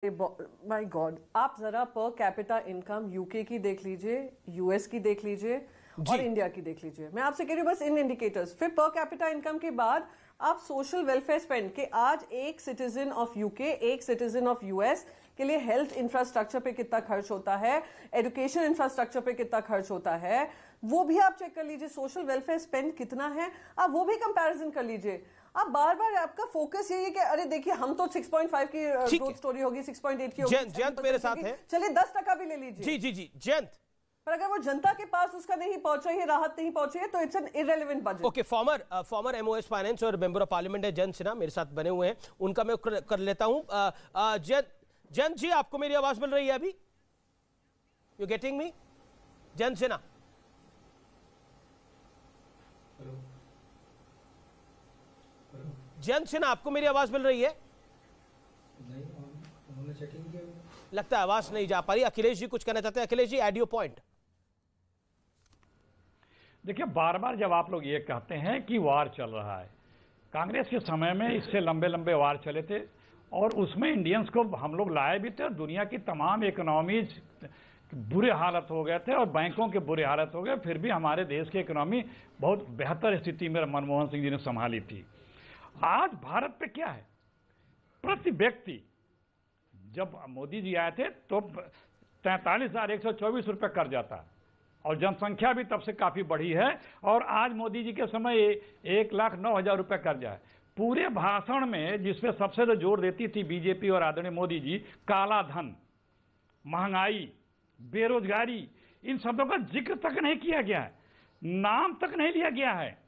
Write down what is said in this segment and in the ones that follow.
My God, आप जरा per capita income UK की देख लीजिए, यूएस की देख लीजिए और इंडिया की देख लीजिए। मैं आपसे कह रही हूँ बस इन इंडिकेटर्स। फिर पर कैपिटा इनकम के बाद आप सोशल वेलफेयर स्पेंड के आज एक सिटीजन ऑफ यूके, एक सिटीजन ऑफ यूएस के लिए हेल्थ इंफ्रास्ट्रक्चर पे कितना खर्च होता है, एजुकेशन इंफ्रास्ट्रक्चर पे कितना खर्च होता है, वो भी आप चेक कर लीजिए। सोशल वेलफेयर स्पेंड कितना है, आप वो भी कंपैरिजन कर लीजिए। आप बार बार आपका फोकस यही है कि अरे देखिए हम तो 6.5 की ग्रोथ स्टोरी होगी, 6.8 की होगी। जयंत मेरे साथ है, चलिए 10% भी ले लीजिए। जी जयंत, पर अगर वो जनता के पास उसका नहीं पहुंचा, ये राहत नहीं पहुंची है, तो it's an irrelevant budget. Okay, farmer MOS finance और मेंबर ऑफ पार्लियामेंट है जयंत सिन्हा मेरे साथ बने हुए हैं, उनका मैं कर लेता हूं। जयंत जी, आपको मेरी आवाज मिल रही है अभी? You getting me? Jayant Sinha, Jayant Sinha, आपको मेरी आवाज मिल रही है? नहीं, उन्होंने चेकिंग किया, लगता है आवाज नहीं जा पा रही। अखिलेश जी कुछ कहना चाहते हैं। Akhilesh ji, add your point. देखिए, बार बार जब आप लोग ये कहते हैं कि वार चल रहा है, कांग्रेस के समय में इससे लंबे लंबे वार चले थे और उसमें इंडियंस को हम लोग लाए भी थे और दुनिया की तमाम इकोनॉमीज बुरे हालत हो गए थे और बैंकों के बुरे हालत हो गए, फिर भी हमारे देश की इकोनॉमी बहुत बेहतर स्थिति में मनमोहन सिंह जी ने संभाली थी। आज भारत पे क्या है, प्रति व्यक्ति जब मोदी जी आए थे तो 43,124 रुपये कर्जा था और जनसंख्या भी तब से काफी बढ़ी है और आज मोदी जी के समय 1,09,000 रुपये कर्जा है। पूरे भाषण में जिसपे सबसे ज्यादा जोर देती थी बीजेपी और आदरणीय मोदी जी, काला धन, महंगाई, बेरोजगारी, इन शब्दों का जिक्र तक नहीं किया गया है, नाम तक नहीं लिया गया है।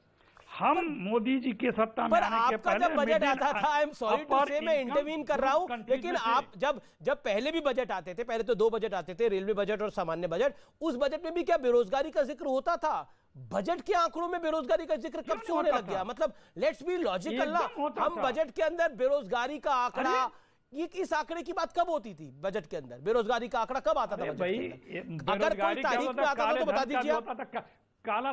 हम मोदी जी के सत्ता में आने के पहले जब बजट आता था, आई एम सॉरी टू से मैं इंटरवीन कर रहा हूं, लेकिन आप जब पहले भी बजट आते थे, पहले तो 2 बजट आते थे, रेलवे बजट और सामान्य बजट, उस बजट में भी क्या बेरोजगारी का जिक्र होता था? बजट के आंकड़ों में बेरोजगारी का जिक्र कब से होने लग गया? मतलब लेट्स बी लॉजिकल, हम बजट के अंदर बेरोजगारी का आंकड़ा, ये इस आंकड़े की बात कब होती थी? बजट के अंदर बेरोजगारी का आंकड़ा कब आता था बजट के अंदर? अगर कोई तारीख में आता था तो बता दीजिए। काला,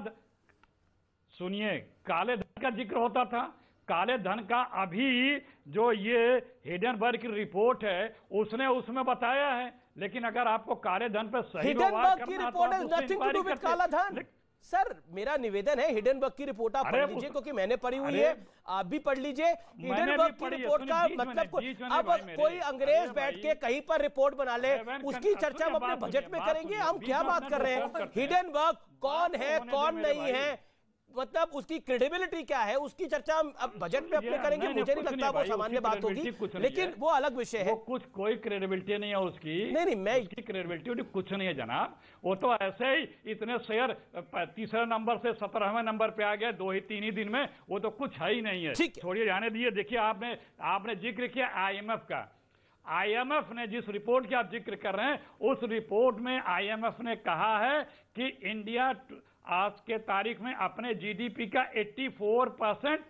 सुनिए, काले धन का जिक्र होता था। काले धन का अभी जो ये हिडेनबर्ग की रिपोर्ट है उसमें बताया है, लेकिन अगर आपको काले धन पर सही हिडेनबर्ग की report has nothing to do with काला धन। सर, मेरा निवेदन है हिडेनबर्ग की रिपोर्ट आप पढ़ लीजिए, क्योंकि मैंने पढ़ी हुई है, आप भी पढ़ लीजिए। हिडेनबर्ग की रिपोर्ट का मतलब अब कोई अंग्रेज बैठ के कहीं पर रिपोर्ट बना ले, उसकी चर्चा हम अपने बजट में करेंगे? हम क्या बात कर रहे हैं? हिडेनबर्ग कौन है, कौन नहीं है, मतलब उसकी क्रेडिबिलिटी क्या है, उसकी चर्चा हम अब बजट में अपने करेंगे। मुझे नहीं लगता वो सामान्य बात होगी, लेकिन वो अलग विषय है। कोई क्रेडिबिलिटी नहीं है उसकी। नहीं, मैं उसकी क्रेडिबिलिटी कुछ नहीं है जनाब। वो तो ऐसे ही इतने शेयर तीसरे नंबर से 17वें नंबर पे आ गए 2-3 ही दिन में, वो तो कुछ है ही नहीं है। छोड़िए, जाने दीजिए। देखिए, आपने जिक्र किया IMF का। IMF ने जिस रिपोर्ट की आप जिक्र कर रहे हैं, उस रिपोर्ट में IMF ने कहा है कि इंडिया आज के तारीख में अपने GDP का 84%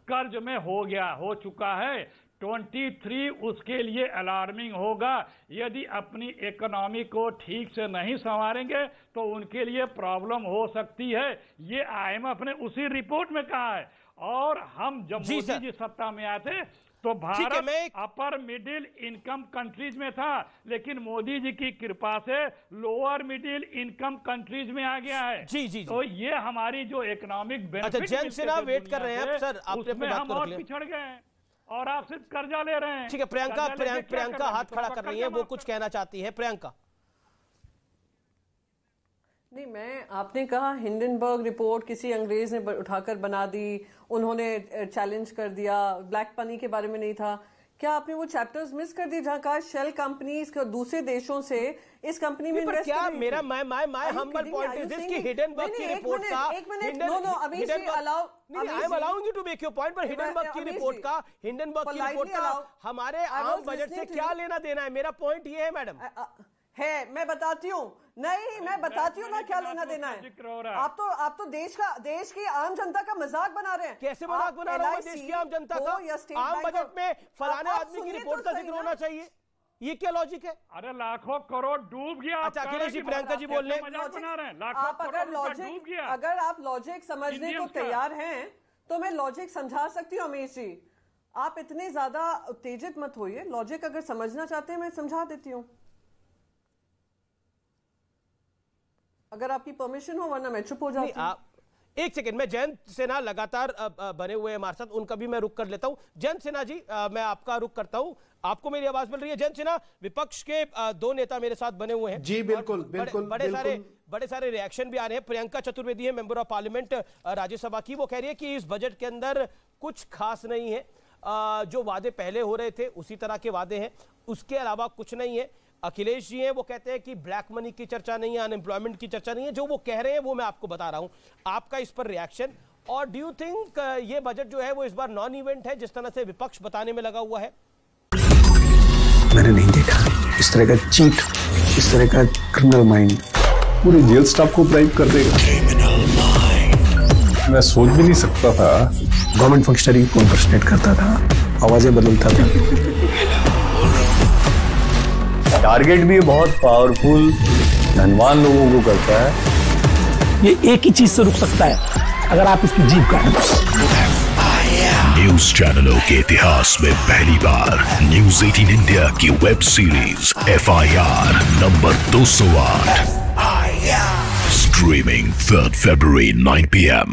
कर्ज में हो चुका है। 23 उसके लिए अलार्मिंग होगा। यदि अपनी इकोनॉमी को ठीक से नहीं संवारेंगे तो उनके लिए प्रॉब्लम हो सकती है। ये IMF ने उसी रिपोर्ट में कहा है। और हम जब मोदी जी सत्ता में आए थे तो Bharat upper middle income countries में था, लेकिन मोदी जी की कृपा से लोअर मिडिल इनकम कंट्रीज में आ गया है। जी। तो ये हमारी जो इकोनॉमिक बेनिफिट, अच्छा, जयंत सिन्हा वेट कर रहे हैं सर, उसमें हम और पिछड़ गए हैं और आप सिर्फ कर्जा ले रहे हैं। ठीक है, प्रियंका हाथ खड़ा कर रही है, वो कुछ कहना चाहती है। प्रियंका। नहीं, आपने कहा हिंडनबर्ग रिपोर्ट किसी अंग्रेज ने उठाकर बना दी, उन्होंने चैलेंज कर दिया, ब्लैक मनी के बारे में नहीं था। क्या आपने वो चैप्टर्स मिस कर दिए जहां कहा शेल कंपनीज दूसरे देशों से इस कंपनी में इन्वेस्ट क्या? मेरा my humble point is this कि हिडेनबर्ग की रिपोर्ट का, एक मिनट, नो अभी allow, I am allowing you to make your point, पर हिडेनबर्ग की रिपोर्ट का हमारे आम बजट से क्या लेना देना है? मेरा पॉइंट ये है मैडम। है, मैं बताती हूँ। नहीं, मैं बताती हूँ ना क्या लेना देना है। आप तो देश की आम जनता का मजाक बना रहे हैं। कैसे मजाक बना रहा हूँ देश की आम जनता का? आम बजट में फलाने आदमी की रिपोर्ट का जिक्र होना चाहिए, ये क्या लॉजिक है? अरे लाखों करोड़ डूब गया। अच्छा, अखिलेश जी, प्रियंका जी बोल रहे हैं मजाक बना रहे हैं। अगर आप लॉजिक समझने को तैयार हैं तो मैं लॉजिक समझा सकती हूँ अमीश जी। आप इतने ज्यादा उत्तेजित मत होइए, लॉजिक अगर समझना चाहते हैं मैं समझा देती हूँ, अगर आपकी परमिशन हो, वरना मैं चुप हो जाती हूँ। एक सेकंड, मैं जयंत सिन्हा लगातार बने हुए हैं हमारे साथ, उनका भी मैं रुख कर लेता हूं। जयंत सिन्हा जी, मैं आपका रुख करता हूं, आपको मेरी आवाज मिल रही है? जयंत सिन्हा, विपक्ष के दो नेता मेरे साथ बने हुए हैं जी, बिल्कुल बिल्कुल, बड़े सारे रिएक्शन भी आ रहे हैं। प्रियंका चतुर्वेदी है, मेंबर ऑफ पार्लियामेंट राज्यसभा की, वो कह रही है कि इस बजट के अंदर कुछ खास नहीं है, जो वादे पहले हो रहे थे उसी तरह के वादे हैं, उसके अलावा कुछ नहीं है। अखिलेश जी हैं, वो कहते हैं कि ब्लैक मनी की चर्चा नहीं है, अनएम्प्लॉयमेंट की चर्चा नहीं है। जो वो कह रहे हैं वो मैं आपको बता रहा हूं, आपका इस पर रिएक्शन, और डू यू थिंक ये बजट जो है वो इस बार नॉन इवेंट है जिस तरह से विपक्ष बताने में लगा हुआ है? मैंने नहीं देखा इस तरह का चीट, इस तरह का क्रिमिनल माइंड पूरे जेल स्टाफ को ब्राइब कर देगा। मैं सोच भी नहीं सकता था गवर्नमेंट फंक्शनरी को इम्पर्सनेट करता था, आवाजें बदलता था। टारगेट भी बहुत पावरफुल, धनवान लोगों को करता है। ये एक ही चीज से रुक सकता है, अगर आप इसकी जीभ काटें। न्यूज चैनलों के इतिहास में पहली बार न्यूज 18 इंडिया की web series FIR number 208 streaming 3 February 9 PM